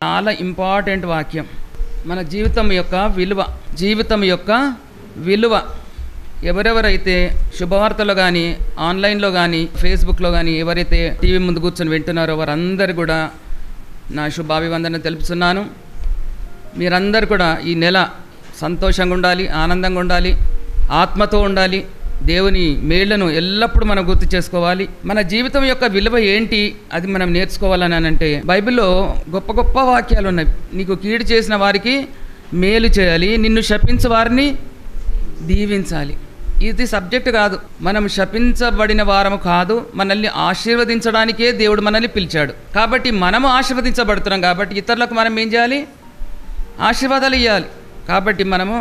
చాలా ఇంపార్టెంట్ వాక్యం. మన జీవితం యొక్క విలువ ఎవరెవరైతే శుభవార్తలు కానీ, ఆన్లైన్లో కానీ, ఫేస్బుక్లో కానీ ఎవరైతే టీవీ ముందు కూర్చొని వింటున్నారో వారందరూ కూడా నా శుభాభివందన తెలుపుతున్నాను. మీరందరూ కూడా ఈ నెల సంతోషంగా ఉండాలి, ఆనందంగా ఉండాలి, ఆత్మతో ఉండాలి. దేవుని మేళ్లను ఎల్లప్పుడూ మనం గుర్తు చేసుకోవాలి. మన జీవితం యొక్క విలువ ఏంటి అది మనం నేర్చుకోవాలని అంటే బైబిల్లో గొప్ప గొప్ప వాక్యాలు ఉన్నాయి. నీకు కీడు చేసిన వారికి మేలు చేయాలి, నిన్ను శపించే వారిని దీవించాలి. ఇది సబ్జెక్ట్ కాదు. మనం శపించబడిన వారము కాదు, మనల్ని ఆశీర్వదించడానికే దేవుడు మనల్ని పిలిచాడు. కాబట్టి మనము ఆశీర్వదించబడుతున్నాం. కాబట్టి ఇతరులకు మనం ఏం చేయాలి? ఆశీర్వాదాలు ఇవ్వాలి. కాబట్టి మనము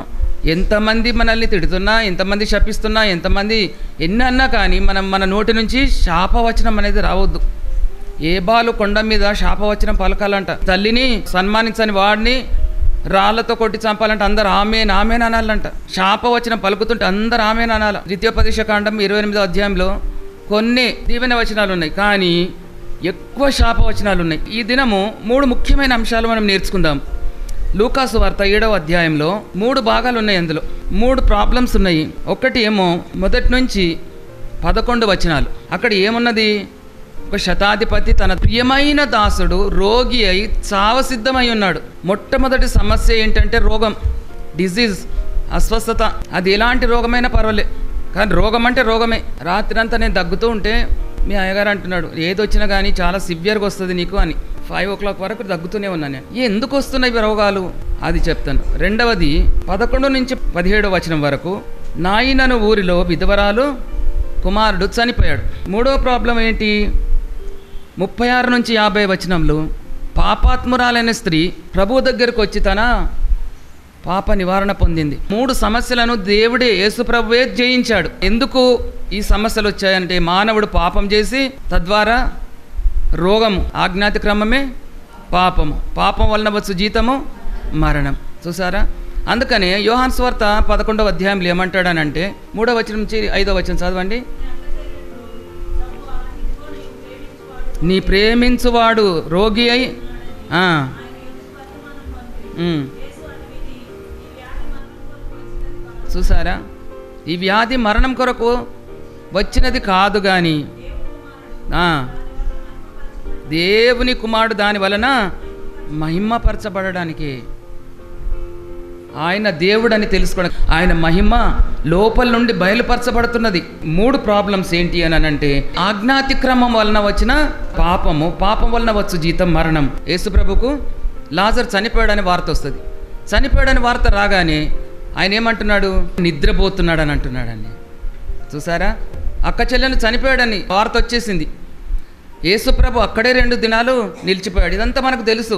ఎంతమంది మనల్ని తిడుతున్నా, ఎంతమంది శపిస్తున్నా, ఎంతమంది ఎన్ని అన్నా కానీ మన నోటి నుంచి శాపవచనం అనేది రావద్దు. ఏ బాలు కొండ మీద శాపవచనం పలకాలంట. తల్లిని సన్మానించని వాడిని రాళ్లతో కొట్టి చంపాలంటే అందరు ఆమెన్ ఆమెన్ అనాలంట. శాపవచనం పలుకుతుంటే అందరు ఆమెన్ అనాలి. ద్వితీయోపదేశకాండం 28వ అధ్యాయంలో కొన్ని దీవెన వచనాలు ఉన్నాయి, కానీ ఎక్కువ శాపవచనాలు ఉన్నాయి. ఈ దినము 3 ముఖ్యమైన అంశాలు మనం నేర్చుకుందాం. లూకాసు వార్త 7వ అధ్యాయంలో 3 భాగాలు ఉన్నాయి. అందులో 3 ప్రాబ్లమ్స్ ఉన్నాయి. ఒకటి ఏమో 1 నుంచి 11 వచనాలు. అక్కడ ఏమున్నది? ఒక శతాధిపతి తన ప్రియమైన దాసుడు రోగి అయి చావసిద్ధమై ఉన్నాడు. మొట్టమొదటి సమస్య ఏంటంటే రోగం, డిజీజ్, అస్వస్థత. అది ఎలాంటి రోగమైనా పర్వాలే, కానీ రోగం అంటే రోగమే. రాత్రి అంతా నేను దగ్గుతూ ఉంటే మీ అయ్యగారు అంటున్నాడు, ఏది వచ్చినా కానీ చాలా సివియర్గా వస్తుంది నీకు అని. 5 o'clock వరకు దగ్గుతూనే ఉన్నాను నేను. ఎందుకు వస్తున్నాయి ఇవి రోగాలు అది చెప్తాను. రెండవది 11 నుంచి 17వ వచనం వరకు, నాయనను ఊరిలో విధవరాలు కుమారుడు చనిపోయాడు. 3వ ప్రాబ్లం ఏంటి? 36 నుంచి 50 వచనంలో, పాపాత్మురాలైన స్త్రీ ప్రభు దగ్గరకు వచ్చి తన పాప నివారణ పొందింది. 3 సమస్యలను దేవుడే, యేసు ప్రభువే జయించాడు. ఎందుకు ఈ సమస్యలు వచ్చాయంటే మానవుడు పాపం చేసి తద్వారా రోగము, ఆజ్ఞాతి క్రమమే పాపము, పాపం వలన వచ్చు జీతము మరణం. చూసారా? అందుకనే యోహాను సువార్త 11వ అధ్యాయంలో ఏమంటాడనంటే 3వ వచనం నుంచి 5వ వచనం చదవండి. నీ ప్రేమించువాడు రోగి అయి చూసారా? ఈ వ్యాధి మరణం కొరకు వచ్చినది కాదు, కానీ దేవుని కుమారుడు దాని వలన మహిమపరచబడడానికి, ఆయన దేవుడని తెలుసుకోవడం, ఆయన మహిమ లోపల నుండి బయలుపరచబడుతున్నది. 3 ప్రాబ్లమ్స్ ఏంటి అని అంటే, ఆజ్ఞాతిక్రమం వలన వచ్చిన పాపము, పాపం వలన వచ్చు జీతం మరణం. యేసుప్రభుకు లాజర్ చనిపోయాడని వార్త వస్తుంది. చనిపోయాడని వార్త రాగానే ఆయన ఏమంటున్నాడు? నిద్రపోతున్నాడు అని అంటున్నాడండి. చూసారా? అక్క చెల్లెలు చనిపోయాడని వార్త వచ్చేసింది. యేసుప్రభు అక్కడే 2 దినాలు నిలిచిపోయాడు. ఇదంతా మనకు తెలుసు.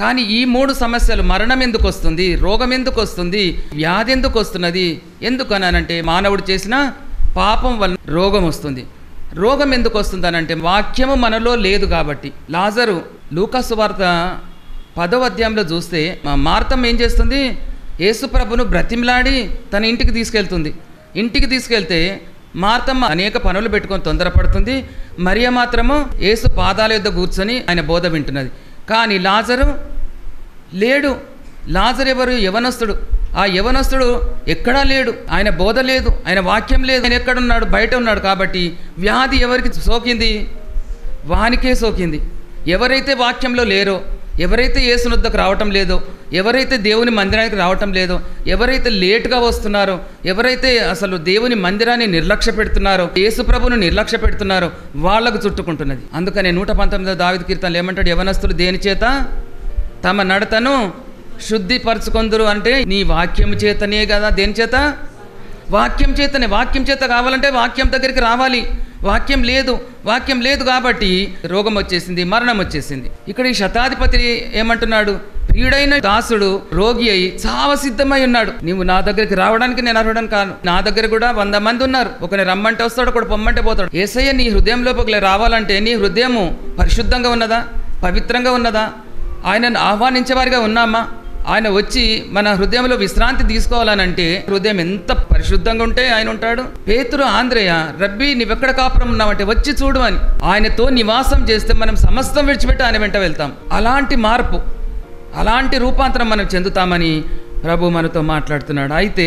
కానీ ఈ 3 సమస్యలు, మరణం ఎందుకు వస్తుంది, రోగం ఎందుకు వస్తుంది, వ్యాధి ఎందుకు వస్తున్నది, ఎందుకనంటే మానవుడు చేసిన పాపం వల్ల రోగం వస్తుంది. రోగం ఎందుకు వస్తుంది అనంటే వాక్యము మనలో లేదు కాబట్టి. లాజరు లూకాసు వార్త 10వ అధ్యాయంలో చూస్తే మార్తమ్మ ఏం చేస్తుంది? యేసుప్రభును బ్రతిమలాడి తన ఇంటికి తీసుకెళ్తుంది. ఇంటికి తీసుకెళ్తే మార్తమ్మ అనేక పనులు పెట్టుకొని తొందరపడుతుంది. మరియ మాత్రము యేసు పాదాల యొద్ద కూర్చొని ఆయన బోధ వింటున్నది. కానీ లాజరు లేడు. లాజరు ఎవరు? యవనస్తుడు. ఆ యవనస్తుడు ఎక్కడా లేడు. ఆయన బోధ లేదు, ఆయన వాక్యం లేదు. ఆయన ఎక్కడున్నాడు? బయట ఉన్నాడు. కాబట్టి వ్యాధి ఎవరికి సోకింది? వానికే సోకింది. ఎవరైతే వాక్యంలో లేరో, ఎవరైతే యేసు వద్దకు రావటం లేదో, ఎవరైతే దేవుని మందిరానికి రావటం లేదో, ఎవరైతే లేటుగా వస్తున్నారో, ఎవరైతే అసలు దేవుని మందిరాన్ని నిర్లక్ష్య పెడుతున్నారో, యేసు ప్రభును నిర్లక్ష్య పెడుతున్నారో వాళ్లకు చుట్టుకుంటున్నది. అందుకనే 119వ దావీదు కీర్తనలు ఏమంటాడు? యవనస్తులు దేని చేత తమ నడతను శుద్ధిపరచుకొందురు అంటే నీ వాక్యం చేతనే కదా. దేని చేత? వాక్యం చేతనే. వాక్యం చేత కావాలంటే వాక్యం దగ్గరికి రావాలి. వాక్యం లేదు కాబట్టి రోగం వచ్చేసింది, మరణం వచ్చేసింది. ఇక్కడ ఈ శతాధిపతి ఏమంటున్నాడు? ప్రియుడైన దాసుడు రోగి అయి చావసిద్ధమై ఉన్నాడు. నీవు నా దగ్గరికి రావడానికి నేను అర్హుడని కాను. నా దగ్గర కూడా 100 మంది ఉన్నారు. ఒకని రమ్మంటే వస్తాడు, ఒకడు పొమ్మంటే పోతాడు. యేసయ్య నీ హృదయంలోకి రావాలంటే నీ హృదయము పరిశుద్ధంగా ఉన్నదా, పవిత్రంగా ఉన్నదా, ఆయనను ఆహ్వానించేవారిగా ఉన్నామా? ఆయన వచ్చి మన హృదయంలో విశ్రాంతి తీసుకోవాలనంటే హృదయం ఎంత పరిశుద్ధంగా ఉంటే ఆయన ఉంటాడు. పేతురు, ఆంద్రేయ, రబ్బీ నీవెక్కడ కాపురం ఉన్నావంటే వచ్చి చూడు అని ఆయనతో నివాసం చేస్తే మనం సమస్తం విడిచిపెట్టి ఆయన వెంట వెళ్తాం. అలాంటి మార్పు అలాంటి రూపాంతరం మనం చెందుతామని ప్రభు మనతో మాట్లాడుతున్నాడు. అయితే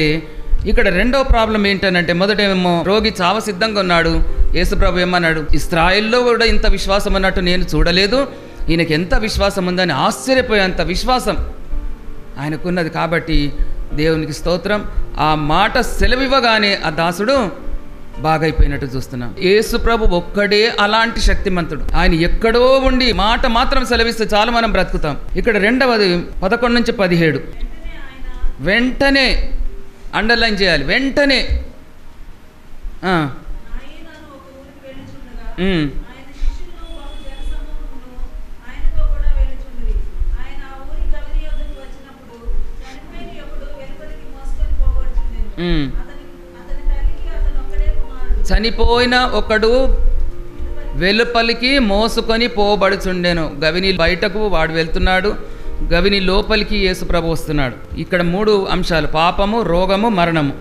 ఇక్కడ రెండవ ప్రాబ్లం ఏంటనంటే, మొదటేమో రోగి చావ సిద్ధంగా ఉన్నాడు. యేసు ప్రభు ఏమన్నాడు, ఇశ్రాయేల్లో కూడా ఇంత విశ్వాసం అన్నట్టు నేను చూడలేదు, ఈయనకి ఎంత విశ్వాసం ఉందని ఆశ్చర్యపోయేంత విశ్వాసం ఆయనకున్నది. కాబట్టి దేవునికి స్తోత్రం. ఆ మాట సెలవివ్వగానే ఆ దాసుడు బాగైపోయినట్టు చూస్తున్నాం. యేసు ప్రభు ఒక్కడే అలాంటి శక్తిమంతుడు. ఆయన ఎక్కడో ఉండి మాట మాత్రం సెలవిస్తే చాలు మనం బ్రతుకుతాం. ఇక్కడ రెండవది 11-17 వెంటనే అండర్లైన్ చేయాలి. వెంటనే చనిపోయిన ఒకడు వెలుపలికి మోసుకొని పోబడుచుండెను. గవిని బయటకు వాడు వెళ్తున్నాడు, గవిని లోపలికి యేసు ప్రభు వస్తున్నాడు. ఇక్కడ 3 అంశాలు: పాపము, రోగము, మరణము.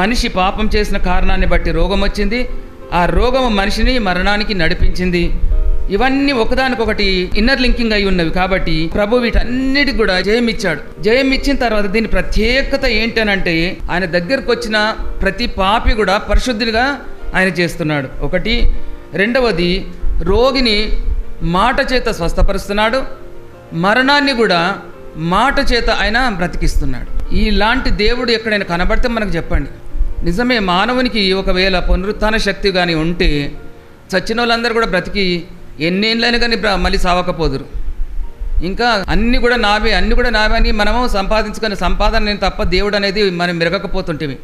మనిషి పాపం చేసిన కారణాన్ని బట్టి రోగం వచ్చింది. ఆ రోగము మనిషిని మరణానికి నడిపించింది. ఇవన్నీ ఒకదానికొకటి ఇన్నర్ లింకింగ్ అయి ఉన్నవి. కాబట్టి ప్రభు వీటన్నిటికి కూడా జయం ఇచ్చాడు. జయం ఇచ్చిన తర్వాత దీని ప్రత్యేకత ఏంటనంటే, ఆయన దగ్గరకు వచ్చిన ప్రతి పాపి కూడా పరిశుద్ధిగా ఆయన చేస్తున్నాడు. ఒకటి. రెండవది, రోగిని మాట చేత స్వస్థపరుస్తున్నాడు, మరణాన్ని కూడా మాట చేత ఆయన బ్రతికిస్తున్నాడు. ఇలాంటి దేవుడు ఎక్కడైనా కనబడితే మనకు చెప్పండి. నిజమే, మానవునికి ఒకవేళ పునరుత్థాన శక్తి కానీ ఉంటే చచ్చిన వాళ్ళందరూ కూడా బ్రతికి ఎన్నేళ్ళని కానీ మళ్ళీ సావకపోదురు. ఇంకా అన్నీ కూడా నావే అని మనము సంపాదించుకునే సంపాదన నేను తప్ప దేవుడు అనేది మనం మెరగకపోతుంటేవి.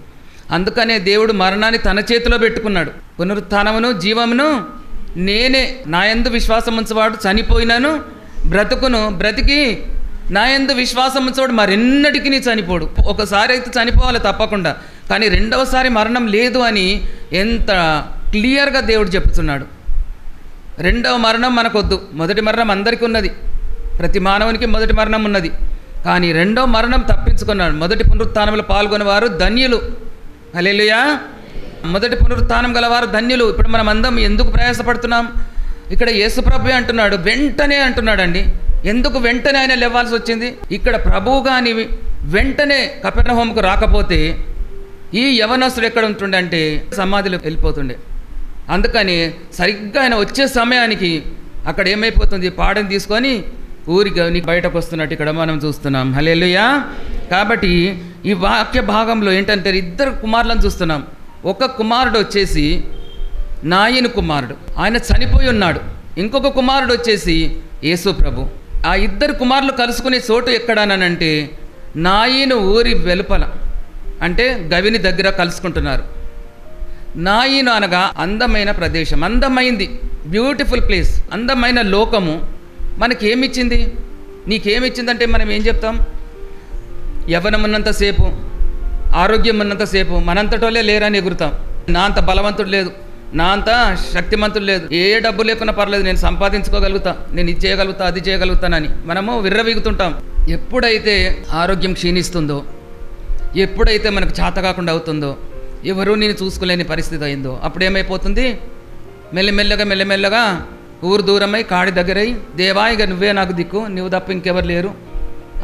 అందుకనే దేవుడు మరణాన్ని తన చేతిలో పెట్టుకున్నాడు. పునరుత్థానమును జీవమును నేనే, నా యందు విశ్వాసం ఉంచవాడు చనిపోయినాను బ్రతుకును, బ్రతికి నా యందు విశ్వాసం ఉంచవాడు మరెన్నటికి నీ చనిపోడు. ఒకసారి అయితే చనిపోవాలి తప్పకుండా, కానీ రెండవసారి మరణం లేదు అని ఎంత క్లియర్గా దేవుడు చెప్తున్నాడు. రెండవ మరణం మనకొద్దు. మొదటి మరణం అందరికీ ఉన్నది, ప్రతి మానవునికి మొదటి మరణం ఉన్నది. కానీ రెండవ మరణం తప్పించుకున్నాడు. మొదటి పునరుత్థానంలో పాల్గొనేవారు ధన్యులు. హల్లెలూయా. మొదటి పునరుత్థానం గలవారు ధన్యులు. ఇప్పుడు మనం అందరం ఎందుకు ప్రయాసపడుతున్నాం? ఇక్కడ యేసుప్రభు అంటున్నాడు, వెంటనే అంటున్నాడండి. ఎందుకు వెంటనే ఆయన లేవాల్సి వచ్చింది? ఇక్కడ ప్రభువు కానీ వెంటనే కపెర్నహూముకు రాకపోతే ఈ యవనస్తుడు ఎక్కడ ఉంటుండే అంటే సమాధిలో వెళ్ళిపోతుండే. అందుకని సరిగ్గా ఆయన వచ్చే సమయానికి అక్కడ ఏమైపోతుంది, పాడని తీసుకొని ఊరికి బయటకు వస్తున్నట్టు ఇక్కడ మనం చూస్తున్నాం. హల్లెలూయా. కాబట్టి ఈ వాక్య భాగంలో ఏంటంటే 2 కుమారులను చూస్తున్నాం. ఒక కుమారుడు వచ్చేసి నాయను కుమారుడు, ఆయన చనిపోయి ఉన్నాడు. ఇంకొక కుమారుడు వచ్చేసి యేసు ప్రభు. ఆ 2 కుమారులు కలుసుకునే చోటు ఎక్కడానంటే నాయను ఊరి వెలుపల, అంటే గవిని దగ్గర కలుసుకుంటున్నారు. నాయను అనగా అందమైన ప్రదేశం, అందమైంది, బ్యూటిఫుల్ ప్లేస్, అందమైన లోకము. మనకేమిచ్చింది? నీకేమిచ్చిందంటే మనం ఏం చెప్తాం? యవ్వనం ఉన్నంతసేపు, ఆరోగ్యం ఉన్నంతసేపు మనంతటోళ్ళే లేరని ఎగురుతాం. నా అంత బలవంతుడు లేదు, నా అంత శక్తిమంతుడు లేదు, ఏ డబ్బు లేకున్నా పర్లేదు, నేను సంపాదించుకోగలుగుతా, నేను ఇది చేయగలుగుతా, అది చేయగలుగుతానని మనము విర్రవీగుతుంటాం. ఎప్పుడైతే ఆరోగ్యం క్షీణిస్తుందో, ఎప్పుడైతే మనకు చేత కాకుండా అవుతుందో, ఎవరూ నేను చూసుకోలేని పరిస్థితి అయిందో, అప్పుడు ఏమైపోతుంది? మెల్లమెల్లగా ఊరు దూరమై కాడి దగ్గరై, దేవా ఇక నువ్వే నాకు దిక్కు, నువ్వు తప్ప ఇంకెవరు లేరు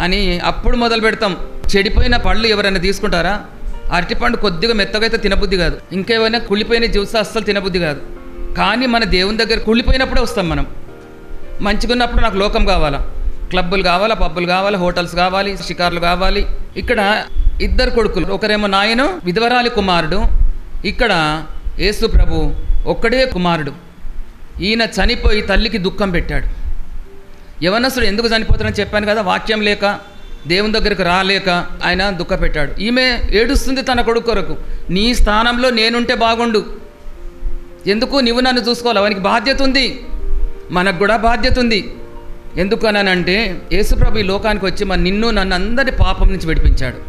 అని అప్పుడు మొదలు పెడతాం. చెడిపోయిన పళ్ళు ఎవరైనా తీసుకుంటారా? అరటిపండు కొద్దిగా మెత్తగైతే తినబుద్ధి కాదు, ఇంకేమైనా కుళ్ళిపోయిన జ్యూస్ అస్సలు తినబుద్ధి కాదు. కానీ మన దేవుని దగ్గర కుళ్ళిపోయినప్పుడే వస్తాం మనం. మంచిగా ఉన్నప్పుడు నాకు లోకం కావాలా, క్లబ్బులు కావాలా, పబ్బులు కావాలా, హోటల్స్ కావాలి, షికార్లు కావాలి. ఇక్కడ 2 కొడుకులు, ఒకరేమో నాయను విధవరాలి కుమారుడు, ఇక్కడ యేసు ప్రభు ఒక్కడే కుమారుడు. ఈయన చనిపోయి తల్లికి దుఃఖం పెట్టాడు. యవనస్తుడు ఎందుకు చనిపోతాడని చెప్పాను కదా, వాక్యం లేక, దేవుని దగ్గరకు రాలేక ఆయన దుఃఖపెట్టాడు. ఈమె ఏడుస్తుంది తన కొడుకు కొరకు, నీ స్థానంలో నేనుంటే బాగుండు, ఎందుకు నువ్వు నన్ను చూసుకోవాలి, అవనికి బాధ్యత ఉంది, మనకు కూడా బాధ్యత ఉంది. ఎందుకు అనంటే యేసుప్రభు ఈ లోకానికి వచ్చి నిన్ను నన్ను అందరి పాపం నుంచి విడిపించాడు.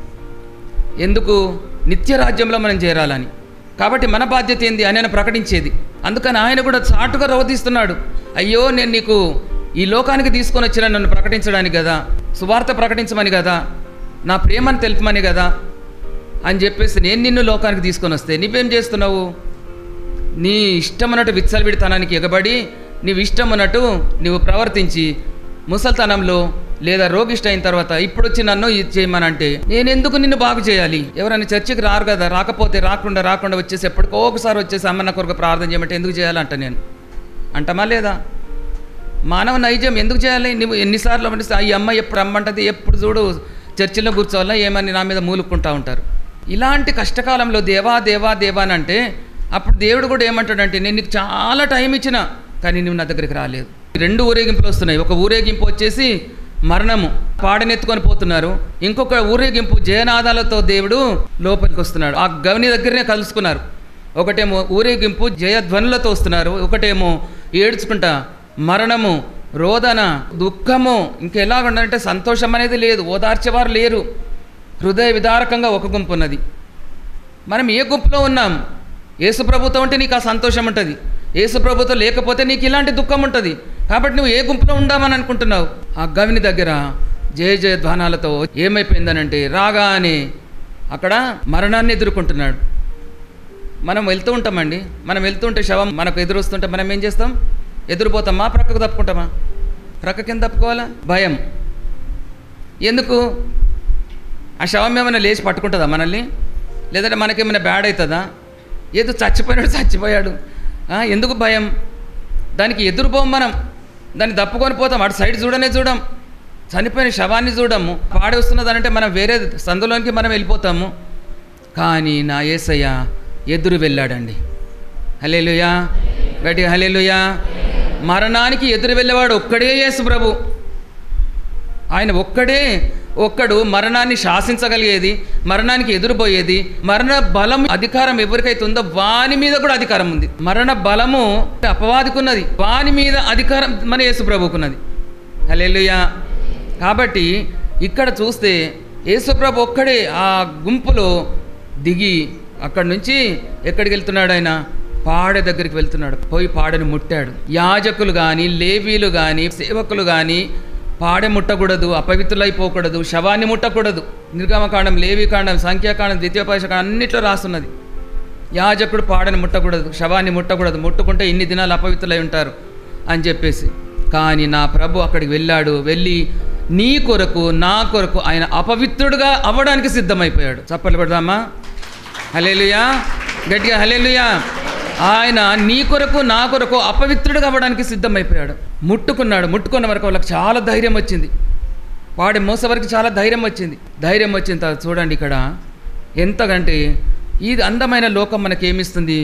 ఎందుకు? నిత్య రాజ్యంలో మనం చేరాలని. కాబట్టి మన బాధ్యత ఏంది అని ఆయన ప్రకటించేది. అందుకని ఆయన కూడా చాటుగా రోధిస్తున్నాడు, అయ్యో నేను నీకు ఈ లోకానికి తీసుకొని వచ్చిన నన్ను ప్రకటించడానికి కదా, సువార్త ప్రకటించమని కదా, నా ప్రేమను తెలుపమని కదా అని చెప్పేసి నేను నిన్ను లోకానికి తీసుకొని వస్తే నువ్వేం చేస్తున్నావు? నీ ఇష్టం అన్నట్టు విచ్చలవిడితనానికి ఎగబడి నీవు ఇష్టం అన్నట్టు నువ్వు ప్రవర్తించి ముసల్తనంలో లేదా రోగిష్ట అయిన తర్వాత ఇప్పుడు వచ్చి నన్ను ఇది చేయమనంటే నేను ఎందుకు నిన్ను బాగు చేయాలి? ఎవరైనా చర్చికి రారు కదా, రాకపోతే రాకుండా వచ్చేసి ఎప్పటికో ఒకసారి వచ్చేసి అమ్మ నా కొరకు ప్రార్థన చేయమంటే ఎందుకు చేయాలంట నేను అంటమా లేదా? మానవ నైజం ఎందుకు చేయాలి? నువ్వు ఎన్నిసార్లు అనిపిస్తే ఈ అమ్మ ఎప్పుడు అమ్మంటది, ఎప్పుడు చూడు చర్చిలో కూర్చోవాలా ఏమని నా మీద మూలుక్కుంటూ ఉంటారు. ఇలాంటి కష్టకాలంలో దేవా దేవా దేవా అని అంటే అప్పుడు దేవుడు కూడా ఏమంటాడంటే నేను నీకు చాలా టైం ఇచ్చిన కానీ నువ్వు నా దగ్గరికి రాలేదు. 2 ఊరేగింపులు వస్తున్నాయి. ఒక ఊరేగింపు వచ్చేసి మరణము, పాడనెత్తుకొని పోతున్నారు. ఇంకొక ఊరేగింపు జయనాదాలతో దేవుడు లోపలికి వస్తున్నాడు. ఆ గవిని దగ్గరనే కలుసుకున్నారు. ఒకటేమో ఊరేగింపు జయధ్వనులతో వస్తున్నారు, ఒకటేమో ఏడ్చుకుంటా మరణము, రోదన, దుఃఖము. ఇంకెలా ఉండాలంటే సంతోషం అనేది లేదు, ఓదార్చేవారు లేరు. హృదయ విదారకంగా ఒక గుంపు ఉన్నది. మనం ఏ గుంపులో ఉన్నాం? యేసు ప్రభుతో ఉంటే నీకు ఆ సంతోషం ఉంటుంది, యేసు ప్రభుతో లేకపోతే నీకు ఇలాంటి దుఃఖం ఉంటుంది. కాబట్టి నువ్వు ఏ గుంపులో ఉండామని అనుకుంటున్నావు? ఆ గవిని దగ్గర జయ జయ ధ్వానాలతో ఏమైపోయిందనంటే రాగానే అక్కడ మరణాన్ని ఎదుర్కొంటున్నాడు. మనం వెళ్తూ ఉంటామండి, మనం వెళ్తుంటే శవం మనకు ఎదురొస్తుంటే మనం ఏం చేస్తాం? ఎదురుపోతామా, ప్రక్కకు తప్పుకుంటామా? ప్రక్కకి ఎంత తప్పుకోవాలా? భయం. ఎందుకు? ఆ శవం ఏమైనా లేచి పట్టుకుంటుందా మనల్ని? లేదంటే మనకేమైనా బ్యాడ్ అవుతుందా? ఏదో చచ్చిపోయాడు ఎందుకు భయం? దానికి ఎదురుపోం, మనం దాన్ని తప్పుకొని పోతాం, అటు సైడ్ చూడం, చనిపోయిన శవాన్ని చూడము. పాడి వస్తున్నదనంటే మనం వేరే సందులోనికి మనం వెళ్ళిపోతాము. కానీ నా యేసయ్య ఎదురు వెళ్ళాడండి. హల్లెలూయా, గట్టిగా హల్లెలూయా. మరణానికి ఎదురు వెళ్ళేవాడు ఒక్కడే యేసు ప్రభు. ఆయన ఒక్కడు మరణాన్ని శాసించగలిగేది, మరణానికి ఎదురుపోయేది. మరణ బలం అధికారం ఎవరికైతే ఉందో వాని మీద కూడా అధికారం ఉంది. మరణ బలము అపవాదికున్నది, వాని మీద అధికారం మన యేసు ప్రభుకున్నది. హల్లెలూయా. కాబట్టి ఇక్కడ చూస్తే యేసు ప్రభు ఒక్కడే ఆ గుంపులో దిగి అక్కడి నుంచి ఎక్కడికి వెళ్తున్నాడు? ఆయన పాడె దగ్గరికి వెళ్తున్నాడు. పోయి పాడెను ముట్టాడు. యాజకులు కానీ, లేవీలు కానీ, సేవకులు కానీ పాడె ముట్టకూడదు, అపవిత్రులైపోకూడదు, శవాన్ని ముట్టకూడదు. నిర్గమకాండం, లేవీకాండం, సంఖ్యాకాండం, ద్వితీయోపదేశకాండం అన్నిట్లో రాస్తున్నది. యాజకుడు పాడెను ముట్టకూడదు, శవాన్ని ముట్టకూడదు, ముట్టుకుంటే ఇన్ని దినాలు అపవిత్రులై ఉంటారు అని చెప్పేసి. కానీ నా ప్రభు అక్కడికి వెళ్ళి నీ కొరకు నా కొరకు ఆయన అపవిత్రుడుగా అవ్వడానికి సిద్ధమైపోయాడు. చప్పట్లు కొడదామా? హల్లెలూయా, గట్టిగా హల్లెలూయా. ఆయన నీ కొరకు నా కొరకు అపవిత్రుడుగా అవ్వడానికి సిద్ధమైపోయాడు. ముట్టుకున్న వరకు వాళ్ళకి చాలా ధైర్యం వచ్చింది. వాడి మోస వరకు చాలా ధైర్యం వచ్చింది. ధైర్యం వచ్చిన తర్వాత చూడండి ఇక్కడ ఎంతకంటే ఇది అందమైన లోకం మనకేమిస్తుంది?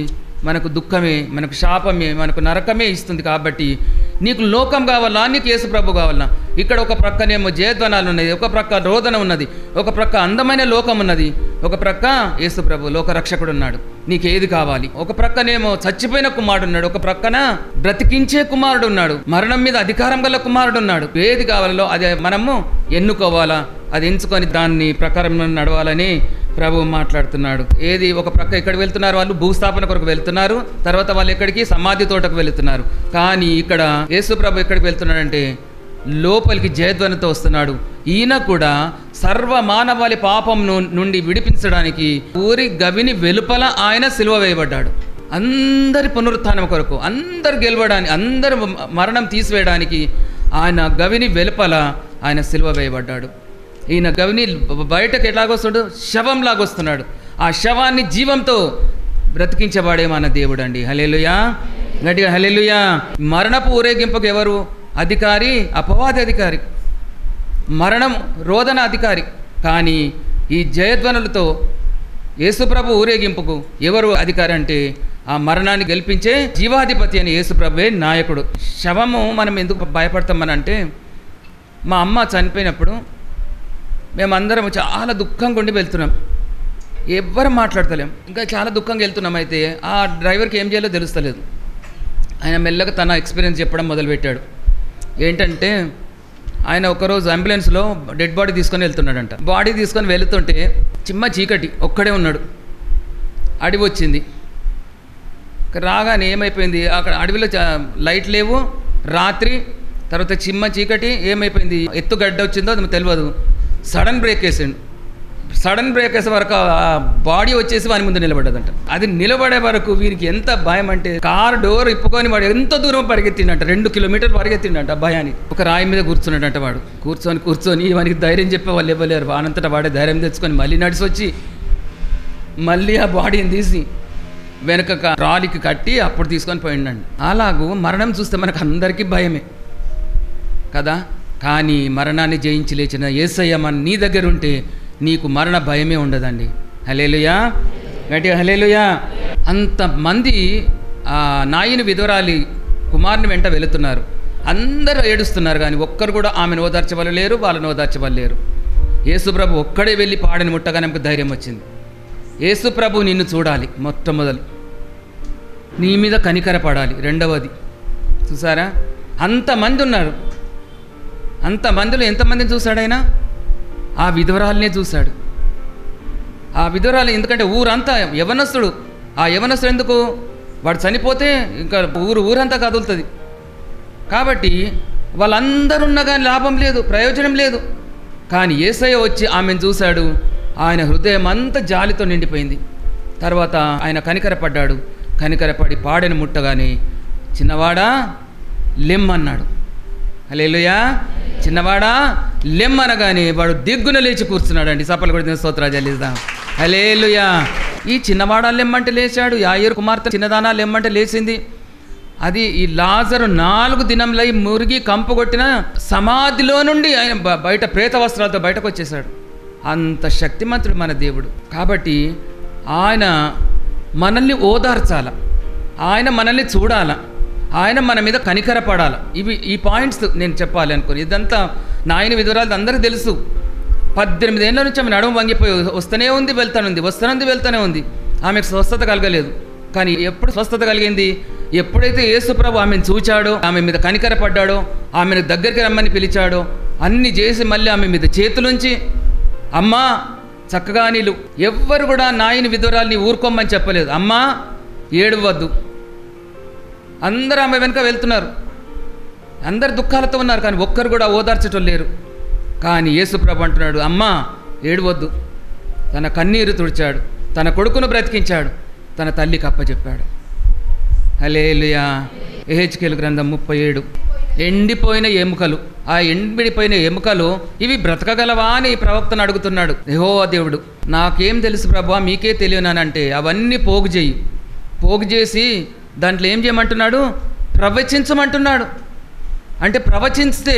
మనకు దుఃఖమే, మనకు శాపమే, మనకు నరకమే ఇస్తుంది. కాబట్టి నీకు లోకం కావాలా, నీకు యేసు ప్రభు కావాలా? ఇక్కడ ఒక ప్రక్కనేమో జయధ్వనాలు ఉన్నది, ఒక ప్రక్క రోదన ఉన్నది, ఒక ప్రక్క అందమైన లోకం ఉన్నది, ఒక ప్రక్క యేసు ప్రభు లోకరక్షకుడు ఉన్నాడు. నీకు ఏది కావాలి? ఒక ప్రక్కనేమో చచ్చిపోయిన కుమారుడు ఉన్నాడు, ఒక ప్రక్కన బ్రతికించే కుమారుడు ఉన్నాడు, మరణం మీద అధికారం గల కుమారుడు ఉన్నాడు. ఏది కావాలో అది మనము ఎన్నుకోవాలా, అది ఎంచుకొని దాన్ని ప్రకారం నడవాలని ప్రభు మాట్లాడుతున్నాడు. ఏది ఒక ప్రక్క ఎక్కడికి వెళ్తున్నారు? వాళ్ళు భూస్థాపన కొరకు వెళ్తున్నారు, తర్వాత వాళ్ళు ఎక్కడికి? సమాధి తోటకు వెళ్తున్నారు. కానీ ఇక్కడ యేసు ప్రభు ఎక్కడికి వెళ్తున్నాడంటే లోపలికి జయధ్వనితో వస్తున్నాడు. ఈయన కూడా సర్వ మానవాళి పాపం నుండి విడిపించడానికి ఊరి గవిని వెలుపల ఆయన సిలువ వేయబడ్డాడు. అందరి పునరుత్థానం కొరకు, అందరు గెలవడానికి, అందరు మరణం తీసివేయడానికి ఆయన గవిని వెలుపల ఆయన సిలువ వేయబడ్డాడు. ఈయన గవిని బయటకు ఎట్లాగొస్తాడు? శవంలాగొస్తున్నాడు. ఆ శవాన్ని జీవంతో బ్రతికించబడే మన దేవుడు అండి. హల్లెలూయా, గట్టిగా హల్లెలూయా. మరణపు ఊరేగింపుకు ఎవరు అధికారి? అపవాది అధికారి, మరణం రోదన అధికారి. కానీ ఈ జయధ్వనులతో యేసుప్రభు ఊరేగింపుకు ఎవరు అధికారి అంటే ఆ మరణాన్ని గెలిపించే జీవాధిపతి అని యేసుప్రభువే నాయకుడు. శవము మనం ఎందుకు భయపడతామనంటే, మా అమ్మ చనిపోయినప్పుడు మేమందరం చాలా దుఃఖంగా ఉండి వెళ్తున్నాం, ఎవ్వరం మాట్లాడతలేం, ఇంకా చాలా దుఃఖంగా వెళ్తున్నాం. అయితే ఆ డ్రైవర్కి ఏం చేయాలో తెలుస్తలేదు. ఆయన మెల్లగా తన ఎక్స్పీరియన్స్ చెప్పడం మొదలుపెట్టాడు. ఏంటంటే ఆయన ఒకరోజు అంబులెన్స్లో డెడ్ బాడీ తీసుకొని వెళ్తున్నాడంట. బాడీ తీసుకొని వెళుతుంటే చిమ్మ చీకటి, ఒక్కడే ఉన్నాడు. అడవి వచ్చింది. రాగానే ఏమైపోయింది, అక్కడ అడవిలో లైట్ లేవు, రాత్రి, తర్వాత చిమ్మ చీకటి. ఏమైపోయింది, ఎత్తుగడ్డ వచ్చిందో అది తెలియదు. సడన్ బ్రేక్ వేసిండు. సడన్ బ్రేక్ వేసే వరకు ఆ బాడీ వచ్చేసి వాని ముందు నిలబడ్డదంట. అది నిలబడే వరకు వీరికి ఎంత భయం అంటే కార్ డోర్ ఇప్పుకొని వాడు ఎంత దూరం పరిగెత్తిండంట, 2 కిలోమీటర్లు పరిగెత్తిండంట భయానికి. ఒక రాయి మీద కూర్చున్నాడంట వాడు. కూర్చొని వానికి ధైర్యం చెప్పే వాళ్ళు ఇవ్వలేరు. వానంతటా వాడే ధైర్యం తెచ్చుకొని మళ్ళీ నడిచి వచ్చి మళ్ళీ ఆ బాడీని తీసి వెనక రాలికి కట్టి అప్పుడు తీసుకొని పోయిండండి. అలాగూ మరణం చూస్తే మనకు అందరికీ భయమే కదా. కానీ మరణాన్ని జయించి లేచిన యేసయ్య నీ దగ్గర ఉంటే నీకు మరణ భయమే ఉండదండి. హల్లెలూయా, గట్టిగా హల్లెలూయా. అంతమంది ఆ నాయని విధవరాలి కుమారుని వెంట వెళుతున్నారు. అందరూ ఏడుస్తున్నారు కానీ ఒక్కరు కూడా ఆమెను ఓదార్చవలేరు, వాళ్ళని ఓదార్చవలేరు. యేసుప్రభు ఒక్కడే వెళ్ళి పాడని ముట్టగానే నాకు ధైర్యం వచ్చింది. యేసుప్రభు నిన్ను చూడాలి, మొట్టమొదలు నీ మీద కనికర పడాలి. రెండవది చూసారా, అంతమంది ఉన్నారు. అంతమందిలో ఎంతమందిని చూశాడైనా? ఆ విధవరాలనే చూశాడు. ఆ విధవరాలు ఎందుకంటే ఊరంతా యవనస్తుడు. ఆ యవనస్తుడు ఎందుకు? వాడు చనిపోతే ఇంకా ఊరంతా కదులుతుంది కాబట్టి వాళ్ళందరూ ఉన్నా కానీ లాభం లేదు, ప్రయోజనం లేదు. కానీ యేసయ్య వచ్చి ఆమెను చూశాడు. ఆయన హృదయం అంతా జాలితో నిండిపోయింది. తర్వాత ఆయన కనికరపడ్డాడు. కనికరపడి పాడెను ముట్టగానే చిన్నవాడా లెమ్మన్నాడు. హల్లెలూయా. చిన్నవాడా లెమ్మనగానే వాడు దిగ్గున లేచి కూర్చున్నాడండి. సపలు కొడిన స్తోత్రాలు చెల్లిద్దాం. హల్లెలూయా. ఈ చిన్నవాడా లెమ్మంటే లేచాడు. యాయేరు కుమార్తె చిన్నదానా లెమ్మంటే లేచింది. అది ఈ లాజరు 4 దినంలై మురిగి కంపుకొట్టిన సమాధిలో నుండి ఆయన బయట ప్రేత వస్త్రాలతో బయటకు వచ్చేసాడు. అంత శక్తిమంతుడు మన దేవుడు. కాబట్టి ఆయన మనల్ని ఓదార్చాల, ఆయన మనల్ని చూడాల, ఆయన మన మీద కనికరపడాల. ఈ పాయింట్స్ నేను చెప్పాలి అనుకోని. ఇదంతా నాయన విధురాలు అందరికీ తెలుసు. 18 ఏళ్ళ నుంచి ఆమె నడుము వంగిపోయి వస్తూనే ఉంది, వెళ్తానే ఉంది. ఆమెకు స్వస్థత కలగలేదు. కానీ ఎప్పుడు స్వస్థత కలిగింది? ఎప్పుడైతే యేసుప్రభు ఆమెను చూచాడో, ఆమె మీద కనికరపడ్డాడో, ఆమెను దగ్గరికి రమ్మని పిలిచాడో, అన్ని చేసి మళ్ళీ ఆమె మీద చేతులుంచి అమ్మా చక్కగా నీళ్ళు. ఎవ్వరు కూడా నాయని విధురాల్ని ఊరుకోమని చెప్పలేదు. అమ్మా ఏడవద్దు. అందరూ ఆమె వెనుక వెళ్తున్నారు, అందరు దుఃఖాలతో ఉన్నారు, కానీ ఒక్కరు కూడా ఓదార్చటం లేరు. కానీ యేసుప్రభు అంటున్నాడు, అమ్మా ఏడవద్దు. తన కన్నీరు తుడిచాడు, తన కొడుకును బ్రతికించాడు, తన తల్లికి అప్పచెప్పాడు. హల్లెలూయా. యెహెజ్కేలు గ్రంథం 37. ఎండిపోయిన ఎముకలు. ఆ ఎండిపోయిన ఎముకలు ఇవి బ్రతకగలవా అని ప్రవక్తను అడుగుతున్నాడు యెహోవా దేవుడు. నాకేం తెలుసు ప్రభువా, మీకే తెలియనానంటే అవన్నీ పోగు చేయి. పోగు చేసి దాంట్లో ఏం చేయమంటున్నాడు? ప్రవచించమంటున్నాడు. అంటే ప్రవచిస్తే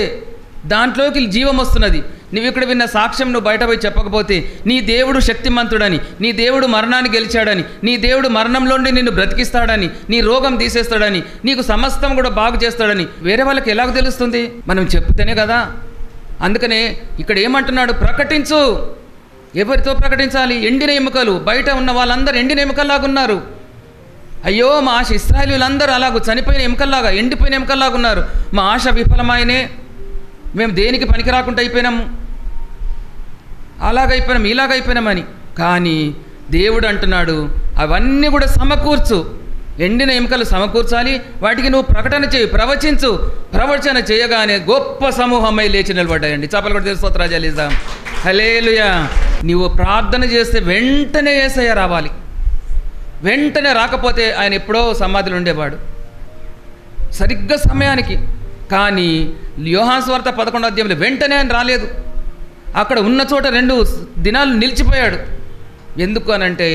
దాంట్లోకి జీవం వస్తున్నది. నువ్వు ఇక్కడ విన్న సాక్ష్యం నువ్వు బయట పోయి చెప్పకపోతే నీ దేవుడు శక్తిమంతుడని, నీ దేవుడు మరణాన్ని గెలిచాడని, నీ దేవుడు మరణంలోండి నిన్ను బ్రతికిస్తాడని, నీ రోగం తీసేస్తాడని, నీకు సమస్తం కూడా బాగు చేస్తాడని వేరే వాళ్ళకి ఎలాగ తెలుస్తుంది? మనం చెప్తేనే కదా. అందుకనే ఇక్కడ ఏమంటున్నాడు? ప్రకటించు. ఎవరితో ప్రకటించాలి? ఎండిన ఎముకలు. బయట ఉన్న వాళ్ళందరూ ఎండిన ఎముకల్లాగున్నారు. అయ్యో మా ఆశ, ఇశ్రాయేలీయులందరూ అలాగూ చనిపోయిన ఎముకల్లాగా, ఎండిపోయిన ఎముకల్లాగా ఉన్నారు. మా ఆశ విఫలమైనే, మేము దేనికి పనికి రాకుండా అయిపోయినాము, అలాగైపోయినాం, ఇలాగైపోయినామని. కానీ దేవుడు అంటున్నాడు అవన్నీ కూడా సమకూర్చు. ఎండిన ఎముకలు సమకూర్చాలి, వాటికి నువ్వు ప్రకటన చేయి, ప్రవచించు. ప్రవచన చేయగానే గొప్ప సమూహమై లేచి నిలబడ్డాయండి. చప్పలు కూడా తెలుసు, స్తోత్రాలు చెల్లిద్దాం. హల్లెలూయా. నువ్వు ప్రార్థన చేస్తే వెంటనే యేసయ్య రావాలి. వెంటనే రాకపోతే ఆయన ఎప్పుడో సమాధిలో ఉండేవాడు సరిగ్గా సమయానికి. కానీ యోహాను సువార్త 11వ అధ్యాయంలో వెంటనే ఆయన రాలేదు. అక్కడ ఉన్న చోట 2 దినాలు నిలిచిపోయాడు. ఎందుకు అనంటే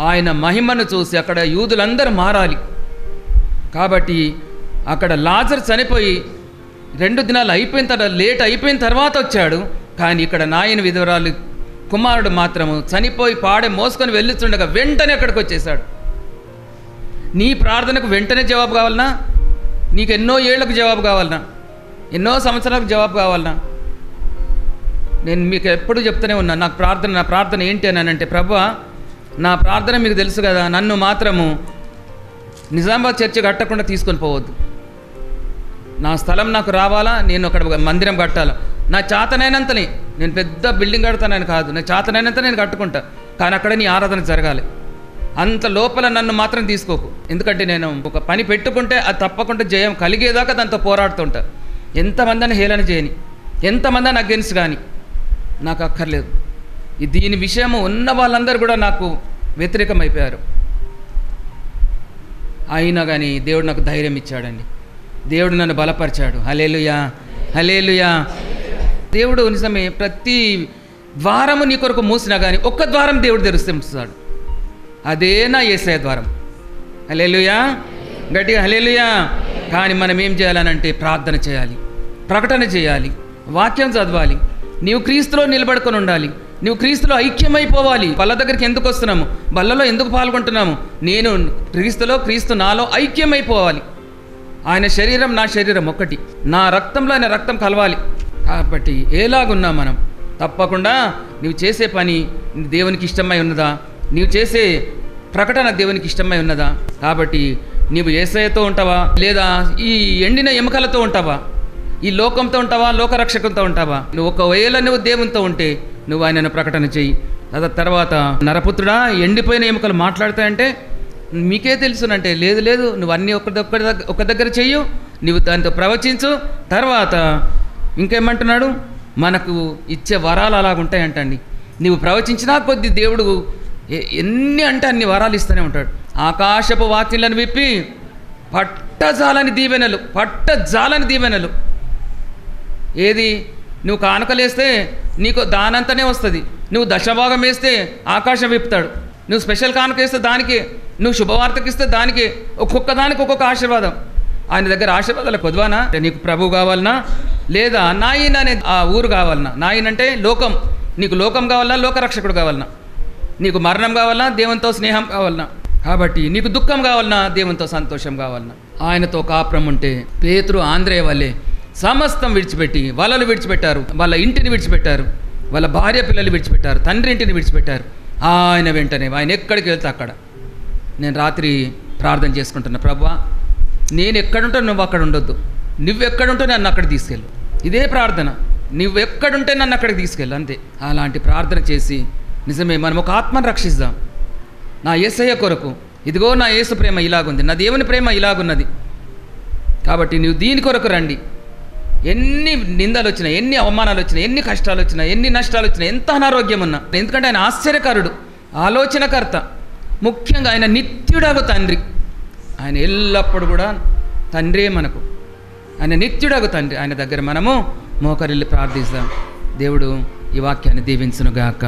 ఆయన మహిమను చూసి అక్కడ యూదులందరూ మారాలి. కాబట్టి అక్కడ లాజరు చనిపోయి 2 దినాలు అయిపోయిన తర్వాత, లేట్ అయిపోయిన తర్వాత వచ్చాడు. కానీ ఇక్కడ నాయన విధవరాలు కుమారుడు మాత్రము చనిపోయి పాడే మోసుకొని వెళ్ళుతుండగా వెంటనే అక్కడికి వచ్చేసాడు. నీ ప్రార్థనకు వెంటనే జవాబు కావాలన్నా? నీకు ఎన్నో ఏళ్లకు జవాబు కావాలన్నా? ఎన్నో సంవత్సరాలకు జవాబు కావాలన్నా? నేను మీకు ఎప్పుడు చెప్తూనే ఉన్నా, నా ప్రార్థన ఏంటి అని అంటే, ప్రభువా నా ప్రార్థన మీకు తెలుసు కదా, నన్ను మాత్రము నిజామాబాద్ చర్చి కట్టకుండా తీసుకొని పోవద్దు. నా స్థలం నాకు రావాలా, నేను అక్కడ మందిరం కట్టాలా. నా చేతనైనంతనే, నేను పెద్ద బిల్డింగ్ కడతానని కాదు, నా చేతనైనంత నేను కట్టుకుంటా, కానీ అక్కడ నీ ఆరాధన జరగాలి. అంత లోపల నన్ను మాత్రం తీసుకోకు. ఎందుకంటే నేను ఒక పని పెట్టుకుంటే అది తప్పకుండా జయం కలిగేదాకా దాంతో పోరాడుతుంటా. ఎంతమందిని హేళన చేయని, ఎంతమందిని అగెన్స్ట్ కానీ నాకు అక్కర్లేదు. దీని విషయము ఉన్న వాళ్ళందరూ కూడా నాకు వ్యతిరేకమైపోయారు. అయినా కానీ దేవుడు నాకు ధైర్యం ఇచ్చాడండి. దేవుడు నన్ను బలపరిచాడు. హల్లెలూయా, హల్లెలూయా. దేవుడు నిజమే ప్రతి ద్వారము నీ కొరకు మూసినా కానీ ఒక్క ద్వారం దేవుడు తెరుస్తాడు. అదే నా యేసయ్య ద్వారం. హల్లెలూయా, గట్టిగా హల్లెలూయా. కానీ మనం ఏం చేయాలనంటే ప్రార్థన చేయాలి, ప్రకటన చేయాలి, వాక్యం చదవాలి. నీవు క్రీస్తులో నిలబడుకొని ఉండాలి. నువ్వు క్రీస్తులో ఐక్యమైపోవాలి. బల్ల దగ్గరికి ఎందుకు వస్తున్నాము? బల్లలో ఎందుకు పాల్గొంటున్నాము? నేను క్రీస్తులో, క్రీస్తు నాలో ఐక్యమైపోవాలి. ఆయన శరీరం నా శరీరం ఒక్కటి, నా రక్తంలో ఆయన రక్తం కలవాలి. కాబట్టి ఎలాగున్నా మనం తప్పకుండా నీవు చేసే పని దేవునికి ఇష్టమై ఉన్నదా? నీవు చేసే ప్రకటన దేవునికి ఇష్టమై ఉన్నదా? కాబట్టి నీవు యేసయ్యతో ఉంటావా, లేదా ఈ ఎండిన ఎముకలతో ఉంటావా? ఈ లోకంతో ఉంటావా, లోకరక్షకంతో ఉంటావా? నువ్వు ఒకవేళ నువ్వు దేవునితో ఉంటే నువ్వు ఆయనను ప్రకటన చెయ్యి. తర్వాత నరపుత్రుడా, ఎండిపోయిన ఎముకలు మాట్లాడతాయంటే మీకే తెలుసునంటే, లేదు లేదు, నువ్వు అన్నీ ఒక దగ్గర చెయ్యు, నువ్వు దాంతో ప్రవచించు. తర్వాత ఇంకేమంటున్నాడు? మనకు ఇచ్చే వరాలు అలాగుంటాయంటండి. నువ్వు ప్రవచించినా కొద్ది దేవుడు ఎన్ని అంటే అన్ని వరాలు ఇస్తూనే ఉంటాడు. ఆకాశపు వాక్యాలను విప్పి పట్టజాలని దీవెనలు. ఏది? నువ్వు కానుకలేస్తే నీకు దానంతనే వస్తుంది. నువ్వు దశభాగం వేస్తే ఆకాశం విప్పుతాడు. నువ్వు స్పెషల్ కానుక వేస్తే దానికి, నువ్వు శుభవార్తకి ఇస్తే దానికి, ఒక్కొక్క దానికి ఒక్కొక్క ఆశీర్వాదం. ఆయన దగ్గర ఆశీర్వాదాలు కొద్వానా? నీకు ప్రభు కావాలన్నా, లేదా నాయన అనే ఆ ఊరు కావాలన్నా? నాయన అంటే లోకం. నీకు లోకం కావాలన్నా, లోకరక్షకుడు కావాలన్నా? నీకు మరణం కావాలన్నా, దేవునితో స్నేహం కావాలన్నా? కాబట్టి నీకు దుఃఖం కావాలన్నా, దేవునితో సంతోషం కావాలన్నా? ఆయనతో కాపురం ఉంటే పేతురు ఆంద్రేయ వల్లే సమస్తం విడిచిపెట్టి, వలలు విడిచిపెట్టారు, వాళ్ళ ఇంటిని విడిచిపెట్టారు, వాళ్ళ భార్య పిల్లలు విడిచిపెట్టారు, తండ్రి ఇంటిని విడిచిపెట్టారు. ఆయన వెంటనే ఆయన ఎక్కడికి వెళ్తే అక్కడ. నేను రాత్రి ప్రార్థన చేసుకుంటున్నా, ప్రభువా నేను ఎక్కడుంటే నువ్వు అక్కడ ఉండొద్దు, నువ్వెక్కడుంటే నన్ను అక్కడ తీసుకెళ్ళు. ఇదే ప్రార్థన, నువ్వెక్కడుంటే నన్ను అక్కడికి తీసుకెళ్ళు, అంతే. అలాంటి ప్రార్థన చేసి నిజమే మనం ఒక ఆత్మను రక్షిద్దాం. నా యేసయ్య కొరకు, ఇదిగో నా యేసు ప్రేమ ఇలాగుంది, నా దేవుని ప్రేమ ఇలాగున్నది. కాబట్టి నువ్వు దీని కొరకు రండి. ఎన్ని నిందలు వచ్చినా, ఎన్ని అవమానాలు వచ్చినా, ఎన్ని కష్టాలు వచ్చినా, ఎన్ని నష్టాలు వచ్చినా, ఎంత అనారోగ్యం ఉన్నా, ఎందుకంటే ఆయన ఆశ్చర్యకరుడు, ఆలోచనకర్త, ముఖ్యంగా ఆయన నిత్యుడగు తండ్రి. ఆయన ఎల్లప్పుడు కూడా తండ్రే మనకు. ఆయన నిత్యుడగు తండ్రి. ఆయన దగ్గర మనము మోకరిల్లి ప్రార్థిస్తాం. దేవుడు ఈ వాక్యాన్ని దీవించునుగాక.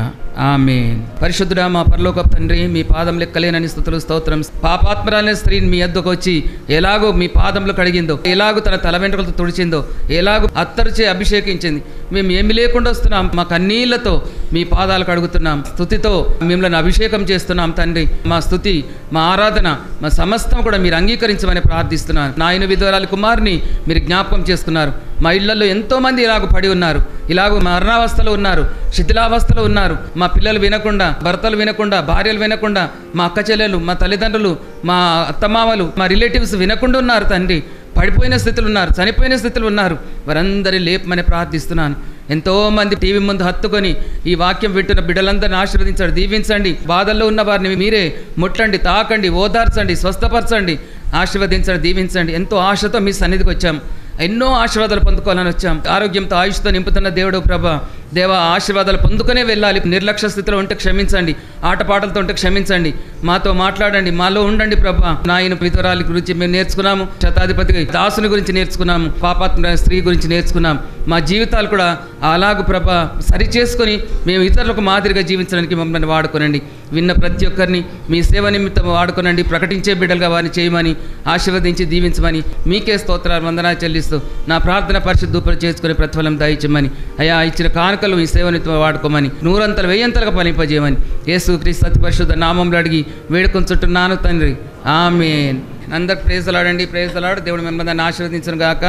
ఆమేన్. పరిశుద్ధుడా మా పరలోకపు తండ్రి, మీ పాదం లెక్కలేనని స్తుతులు స్తోత్రం. పాపాత్మరాలైన స్త్రీని మీ యొద్దకు వచ్చి ఎలాగో మీ పాదములు కడిగిందో, ఎలాగో తన తల వెంట్రుకలతో తుడిచిందో, ఎలాగో అత్తరుచే అభిషేకించింది, మేము ఏమి లేకుండా వస్తున్నాం, మా కన్నీళ్లతో మీ పాదాలు కడుగుతున్నాం, స్తుతితో మిమ్మల్ని అభిషేకం చేస్తున్నాం తండ్రి. మా స్తుతి, మా ఆరాధన, మా సమస్తం కూడా మీరు అంగీకరించమని ప్రార్థిస్తున్నాను. నాయన విధవరాలి కుమారుని మీరు జ్ఞాపకం చేసుకున్నారు. మా ఇళ్లలో ఎంతోమంది ఇలాగ పడి ఉన్నారు, ఇలాగ మరణావస్థలో ఉన్నారు, శిథిలావస్థలో ఉన్నారు. మా పిల్లలు వినకుండా, భర్తలు వినకుండా, భార్యలు వినకుండా, మా అక్క చెల్లెలు, మా తల్లిదండ్రులు, మా అత్తమామలు, మా రిలేటివ్స్ వినకుండా ఉన్నారు తండ్రి. పడిపోయిన స్థితులు ఉన్నారు, చనిపోయిన స్థితులు ఉన్నారు. వారందరి లేపమని ప్రార్థిస్తున్నాను. ఎంతోమంది టీవీ ముందు హత్తుకొని ఈ వాక్యం వింటున్న బిడ్డలందరినీ ఆశీర్వదించండి, దీవించండి. బాధల్లో ఉన్న వారిని మీరే ముట్టండి, తాకండి, ఓదార్చండి, స్వస్థపరచండి, ఆశీర్వదించండి, దీవించండి. ఎంతో ఆశతో మీ సన్నిధికి వచ్చాం, ఎన్నో ఆశీర్వాదాలు పొందుకోవాలని వచ్చాం. ఆరోగ్యంతో ఆయుష్తో నింపుతున్న దేవుడు ప్రభా, దేవా ఆశీర్వాదాలు పొందుకునే వెళ్ళాలి. నిర్లక్ష్య స్థితిలో ఉంటే క్షమించండి, ఆటపాటలతో ఉంటే క్షమించండి, మాతో మాట్లాడండి, మాలో ఉండండి ప్రభా. నాయన విధవరాలి గురించి మేము నేర్చుకున్నాము, శతాధిపతి దాసుని గురించి నేర్చుకున్నాము, పాపాత్మ స్త్రీ గురించి నేర్చుకున్నాం. మా జీవితాలు కూడా అలాగూ ప్రభా సరి చేసుకొని మేము ఇతరులకు మాదిరిగా జీవించడానికి మమ్మల్ని వాడుకోనండి. విన్న ప్రతి ఒక్కరిని మీ సేవ నిమిత్తం వాడుకోనండి. ప్రకటించే బిడ్డలుగా వారిని చేయమని, ఆశీర్వదించి దీవించమని మీకే స్తోత్రాలు వందనాలు చెల్లిస్తూ నా ప్రార్థన పరిశుద్ధూపలు చేసుకునే ప్రతిఫలం దయచేయమని, అయా ఇచ్చిన కానుకలు మీ సేవ నిమిత్తం వాడుకోమని, నూరంతలు వెయ్యంతలుగా ఫలింపజేయమని యేసు క్రీస్తు అతి పరిశుద్ధ నామంలో అడిగి వేడుకొంచుంటున్నాను తండ్రి. ఆమేన్. అందరికి ప్రేజ్ లాడండి, ప్రేజ్ లాడు. దేవుడు మిమ్మల్ని ఆశీర్వదించును గాక.